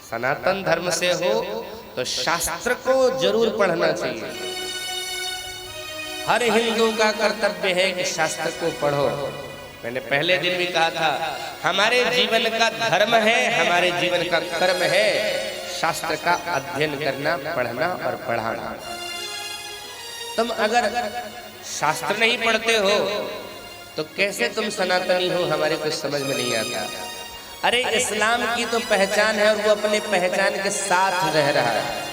सनातन धर्म से हो तो शास्त्र को जरूर पढ़ना चाहिए। हर हिंदू का कर्तव्य है कि शास्त्र को पढ़ो। मैंने पहले दिन भी कहा था, हमारे जीवन का धर्म है, हमारे जीवन का कर्म है शास्त्र का अध्ययन करना, पढ़ना और पढ़ाना। तुम अगर शास्त्र नहीं पढ़ते हो तो कैसे तुम सनातनी हो, हमारे कुछ समझ में नहीं आता। अरे इस्लाम की तो पहचान है और वो अपने पहचान के साथ रह रहा है।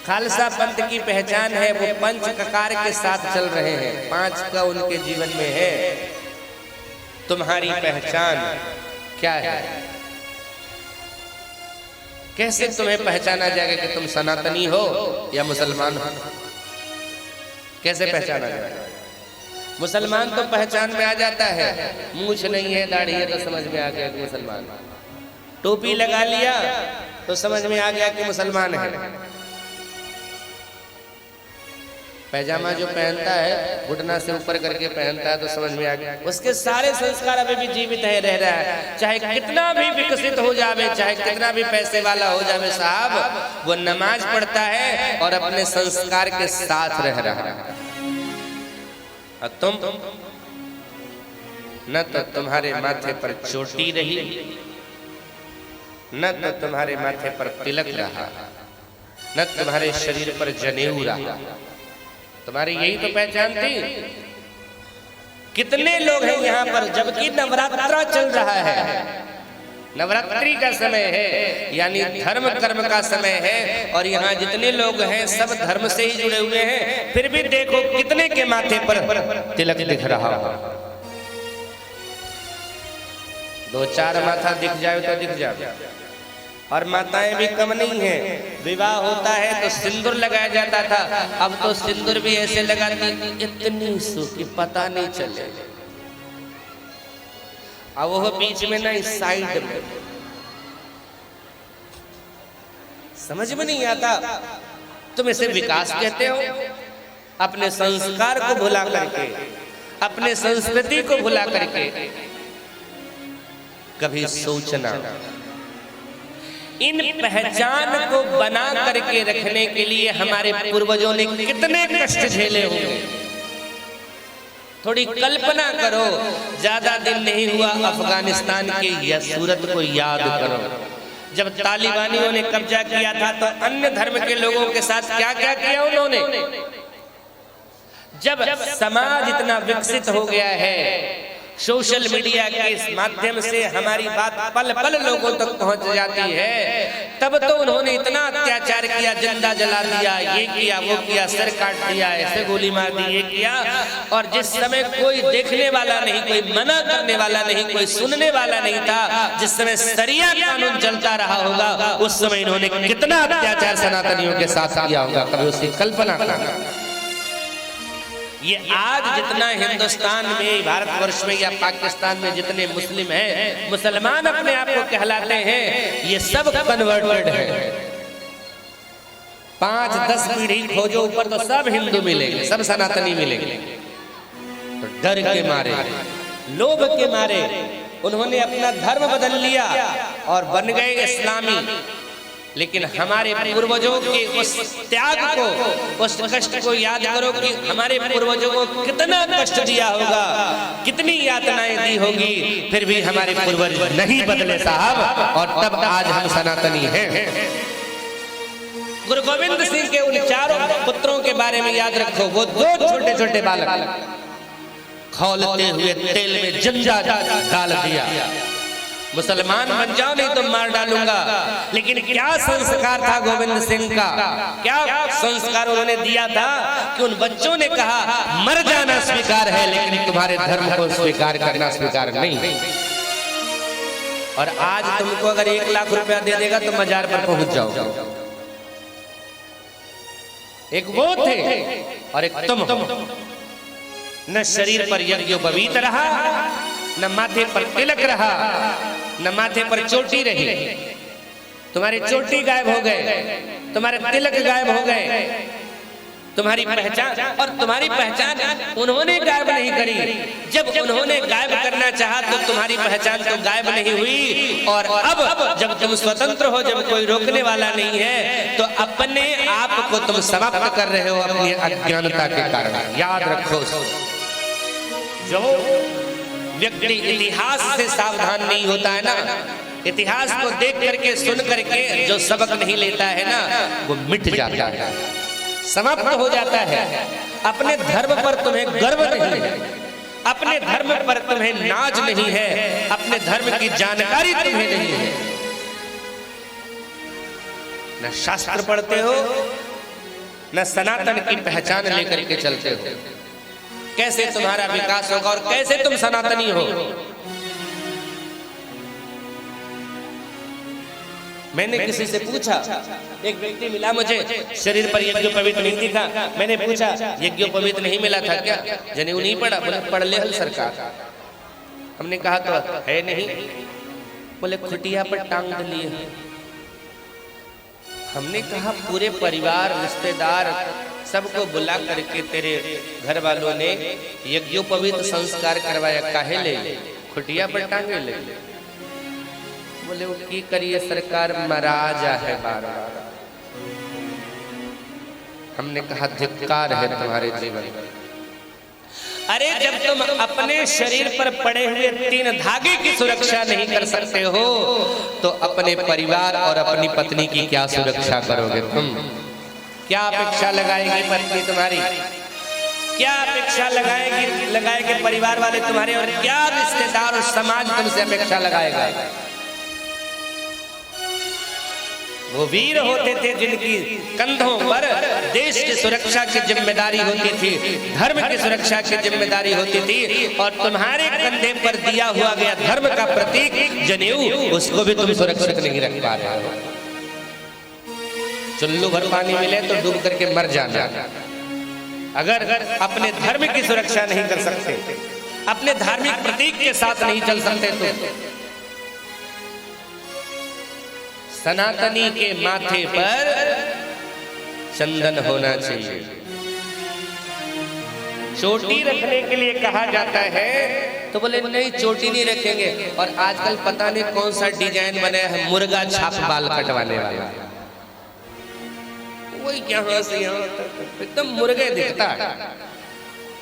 खालसा पंथ की पहचान है, वो पंच ककार के साथ चल रहे हैं, 5 का उनके जीवन में है। तुम्हारी पहचान क्या है? कैसे तुम्हें पहचाना जाएगा कि तुम सनातनी हो या मुसलमान हो? कैसे पहचाना जाएगा? मुसलमान तो पहचान में आ जाता है, मूछ नहीं है, दाढ़ी है तो समझ में आ गया कि मुसलमान। टोपी लगा लिया तो समझ में आ गया कि मुसलमान है। पैजामा जो पहनता है घुटना से ऊपर करके पहनता है तो समझ में आ गया। उसके सारे संस्कार अभी भी जीवित है, रह रहा है। चाहे कितना भी विकसित हो जावे, चाहे कितना भी पैसे वाला हो जावे साहब, वो नमाज पढ़ता है और अपने संस्कार के साथ रह रहा है। और तुम न तो तुम्हारे माथे पर चोटी रही, न तो तुम्हारे माथे पर तिलक रहा, न तुम्हारे शरीर पर जनेऊ रहा। तुम्हारी यही तो पहचान थी। कितने लोग हैं यहाँ पर, जबकि नवरात्रा चल रहा है, नवरात्रि का समय है, यानी धर्म कर्म का समय है, और यहाँ जितने लोग हैं सब धर्म से ही जुड़े हुए हैं। फिर भी देखो कितने के माथे पर तिलक दिख रहा हो। 2-4 माथा दिख जाए तो दिख जाए। और माताएं भी कम नहीं है, विवाह होता है तो सिंदूर लगाया जाता था, अब तो सिंदूर भी ऐसे लगाती इतनी सूखी पता नहीं चले। अब वो बीच में ना, इस साइड में, समझ में नहीं आता। तुम इसे विकास कहते हो? अपने संस्कार को भुला करके, अपने संस्कृति को भुला करके कभी सोचना। इन पहचान को बना करके रखने के लिए हमारे पूर्वजों ने कितने कष्ट झेले होंगे। थोड़ी कल्पना करो, ज्यादा दिन नहीं हुआ अफगानिस्तान के या सूरत को याद करो। जब तालिबानियों ने कब्जा किया था तो अन्य धर्म के लोगों के साथ क्या क्या किया उन्होंने। जब समाज इतना विकसित हो गया है, सोशल मीडिया के इस माध्यम से हमारी बात पल पल लोगों तक पहुंच जाती है, तब तो उन्होंने इतना अत्याचार किया, जिंदा जला दिया, ये किया, वो किया, सिर काट दिया, ऐसे गोली मार दी, ये किया। और जिस समय कोई देखने वाला नहीं, कोई मना करने वाला नहीं, कोई सुनने वाला नहीं था, जिस समय शरिया कानून चलता रहा होगा, उस समय इन्होंने कितना अत्याचार सनातनियों के साथ किया होगा, कभी उसकी कल्पना करना। ये आज जितना हिंदुस्तान में, भारतवर्ष में या पाकिस्तान में जितने मुस्लिम हैं, मुसलमान अपने आप को कहलाते हैं, ये सब कन्वर्टेड है। 5-10 पीढ़ी खोजो ऊपर तो सब हिंदू मिलेंगे, सब सनातनी मिलेंगे। तो डर के मारे, लोभ के मारे उन्होंने अपना धर्म बदल लिया और बन गए इस्लामी। लेकिन हमारे पूर्वजों के उस त्याग को, उस कष्ट को याद करो कि हमारे पूर्वजों को कितना कष्ट दिया होगा, कितनी यातनाएं दी होगी, फिर भी हमारे पूर्वज नहीं बदले साहब, और तब आज हम सनातनी हैं। गुरु गोविंद सिंह के उन 4 पुत्रों के बारे में याद रखो। वो 2 छोटे छोटे बालक खौलते हुए तेल में जंजा डाल दिया, मुसलमान बन जाओ नहीं तो मार डालूंगा। लेकिन क्या संस्कार था गोविंद सिंह का, क्या संस्कार उन्होंने दिया था कि उन बच्चों ने कहा मर जाना स्वीकार है, लेकिन तुम्हारे धर्म को स्वीकार करना स्वीकार नहीं। और आज तुमको अगर 1 लाख रुपया दे देगा तो मजार पर पहुंच जाओगे। एक वो थे और एक तुम। न शरीर पर यज्ञोपवीत रहा, न माथे पर तिलक रहा, न माथे पर चोटी रही। तुम्हारी चोटी गायब हो गए, तुम्हारे तिलक गायब हो गए, तुम्हारी पहचान, और तुम्हारी पहचान उन्होंने गायब नहीं करी। जब उन्होंने गायब करना चाहा तो तुम्हारी पहचान तो गायब नहीं हुई, और अब जब तुम स्वतंत्र हो, जब कोई रोकने वाला नहीं है, तो अपने आप को तुम समाप्त कर रहे हो अपनी अज्ञानता के कारण। याद रखो, जो व्यक्ति इतिहास से सावधान नहीं होता है ना, इतिहास को देख करके सुन करके जो सबक नहीं लेता है ना, वो मिट जाता है, समाप्त हो जाता है। अपने धर्म पर तुम्हें गर्व नहीं है, अपने धर्म पर तुम्हें नाज नहीं है, अपने धर्म की जानकारी तुम्हें नहीं है, न शास्त्र पढ़ते हो, न सनातन की पहचान लेकर के चलते हो। कैसे तुम्हारा विकास होगा और कैसे तुम सनातनी हो? मैंने किसी से पूछा, एक व्यक्ति मिला मुझे, शरीर पर यज्ञोपवीत नहीं दिखा। मैंने पूछा यज्ञोपवीत नहीं मिला था क्या? जनेऊ नहीं पड़ा? बोले पढ़ ले हल सरकार। हमने कहा तो है नहीं। बोले खुटिया पर टांग लिए। हमने कहा पूरे परिवार रिश्तेदार सबको बुला करके तेरे घर वालों ने यज्ञोपवीत संस्कार करवाया, काहे ले खुटिया पर टांगे ले? बोले वो की करिए सरकार, महाराजा है बार बार। हमने कहा धिक्कार है तुम्हारे जीवन। अरे जब तुम अपने शरीर पर पड़े हुए 3 धागे की सुरक्षा नहीं कर सकते हो, तो अपने परिवार और अपनी पत्नी की क्या सुरक्षा करोगे तुम? क्या अपेक्षा लगाएगी पत्नी तुम्हारी? क्या अपेक्षा लगाएगी परिवार वाले तुम्हारे? और क्या रिश्तेदार और समाज तुमसे अपेक्षा लगाएगा? वो वीर होते थे जिनकी कंधों पर देश की सुरक्षा की जिम्मेदारी होती थी, धर्म की सुरक्षा की जिम्मेदारी होती थी, और तुम्हारे कंधे पर दिया हुआ गया धर्म का प्रतीक जनेऊ, उसको भी तुम सुरक्षित नहीं रख पा रहे हो। चुल्लू भर पानी मिले तो डूब करके मर जाना। अगर अपने धर्म की सुरक्षा नहीं कर सकते, अपने धार्मिक प्रतीक के साथ नहीं चल सकते, तो सनातनी के माथे पर चंदन होना चाहिए। चोटी रखने के लिए कहा जाता है तो बोले नहीं चोटी नहीं रखेंगे। और आजकल पता नहीं कौन सा डिजाइन बने है, मुर्गा छाप बाल कटवाने वाला, वही यहाँ से यहाँ तक एकदम मुर्गे दिखता है।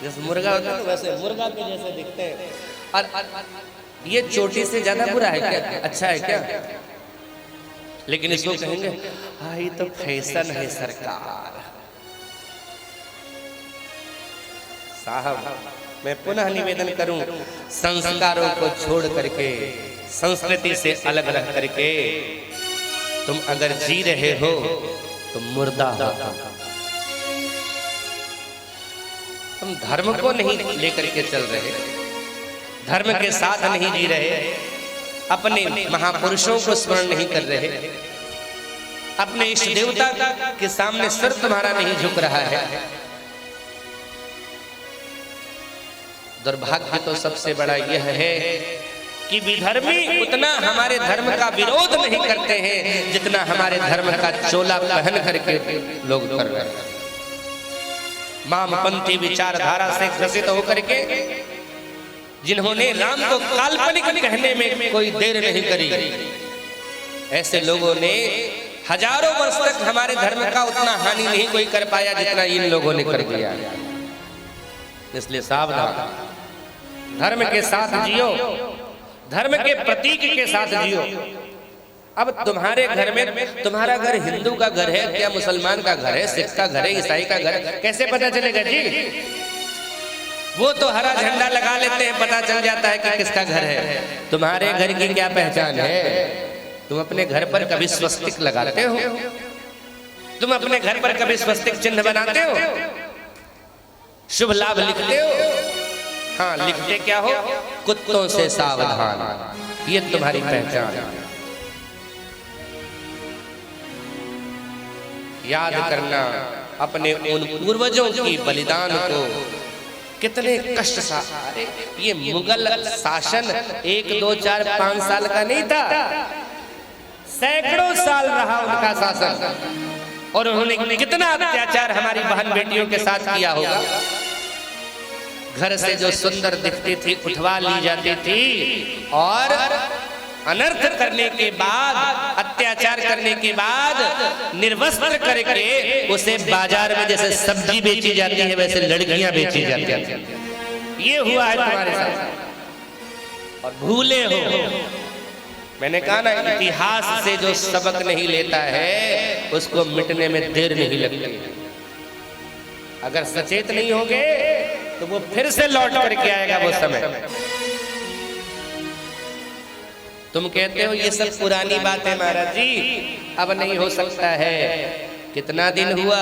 जैसे मुर्गा होता है वैसे मुर्गा के जैसे दिखते हैं। और ये चोटी से ज्यादा बुरा है क्या? अच्छा है क्या? लेकिन इसको कहेंगे हाँ ये तो फैशन है सरकार। साहब मैं पुनः निवेदन करूं, संस्कारों को छोड़ करके, संस्कृति से अलग रह करके तुम अगर जी रहे हो तो मुर्दा हो। तुम धर्म को नहीं लेकर के चल रहे, धर्म के साथ नहीं जी रहे, अपने महापुरुषों को स्मरण नहीं कर रहे, अपने इष्ट देवता के सामने सिर तुम्हारा नहीं झुक रहा है। दुर्भाग्य तो सबसे बड़ा यह है कि विधर्मी उतना हमारे धर्म का विरोध नहीं करते हैं जितना हमारे धर्म का चोला पहन करके लोग कर रहे हैं। वामपंथी विचारधारा से ग्रसित होकर के जिन्होंने राम को काल्पनिक कहने में कोई देर नहीं करी, ऐसे लोगों ने हजारों वर्ष तक हमारे धर्म का उतना हानि नहीं कोई कर पाया जितना इन लोगों ने कर दिया। इसलिए सावधान, धर्म के साथ जियो, धर्म के प्रतीक के साथ जियो। अब तुम्हारे घर में, तुम्हारा घर हिंदू का घर है क्या मुसलमान का घर है, सिख का घर है, ईसाई का घर है, कैसे पता चलेगा जी? वो तो हरा झंडा लगा लेते हैं, पता चल जाता है कि किसका घर है। तुम्हारे घर की क्या पहचान है? तुम अपने घर पर कभी स्वस्तिक लगाते हो? तुम अपने घर पर कभी स्वस्तिक चिन्ह बनाते हो? शुभ लाभ लिखते हो? हाँ, लिखते क्या हो? कुत्तों से सावधान, ये तुम्हारी पहचान। याद करना अपने उन पूर्वजों की बलिदान को, कितने कष्ट सा। ये मुगल शासन 1, 2, 4, 5 साल का नहीं था, सैकड़ों साल रहा उनका शासन। और उन्होंने कितना अत्याचार हमारी बहन बेटियों के साथ किया होगा। घर से जो सुंदर दिखती थी उठवा ली जाती थी और अनर्थ करने के बाद, अत्याचार करने के बाद निर्वस्त्र करके उसे बाजार में जैसे सब्जी बेची जाती है वैसे लड़कियां बेची जाती हैं। ये हुआ है तुम्हारे साथ और भूले हो। मैंने कहा ना, इतिहास से जो सबक नहीं लेता है उसको मिटने में देर नहीं लगती। अगर सचेत नहीं होंगे तो वो फिर से लौट करके आएगा वो समय। तुम कहते हो ये सब पुरानी बात है महाराज जी, अब नहीं हो सकता है। कितना दिन हुआ?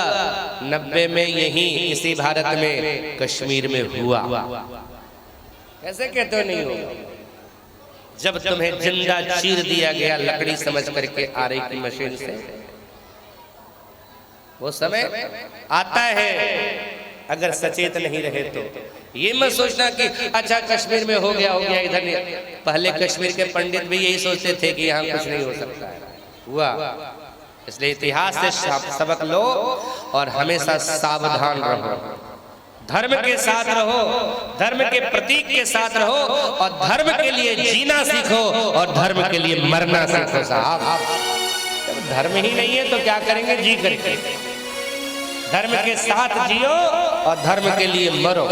90 में यही इसी भारत में कश्मीर में हुआ। कैसे कहते हो नहीं होगा? जब तुम्हें जिंदा चीर दिया गया लकड़ी समझ करके आरे की मशीन से, वो समय आता है अगर सचेत नहीं रहे तो। ये मत सोचना कि अच्छा कश्मीर में हो गया इधर नहीं। पहले कश्मीर के पंडित भी यही सोचते थे कि यहाँ कुछ नहीं हो सकता है, हुआ। इसलिए इतिहास से सबक लो और हमेशा सावधान रहो। धर्म के साथ रहो, धर्म के प्रतीक के साथ रहो और धर्म के लिए जीना सीखो और धर्म के लिए मरना सीखो साहब। जब धर्म ही नहीं है तो क्या करेंगे जी करके? धर्म के साथ जियो और धर्म के लिए मरो।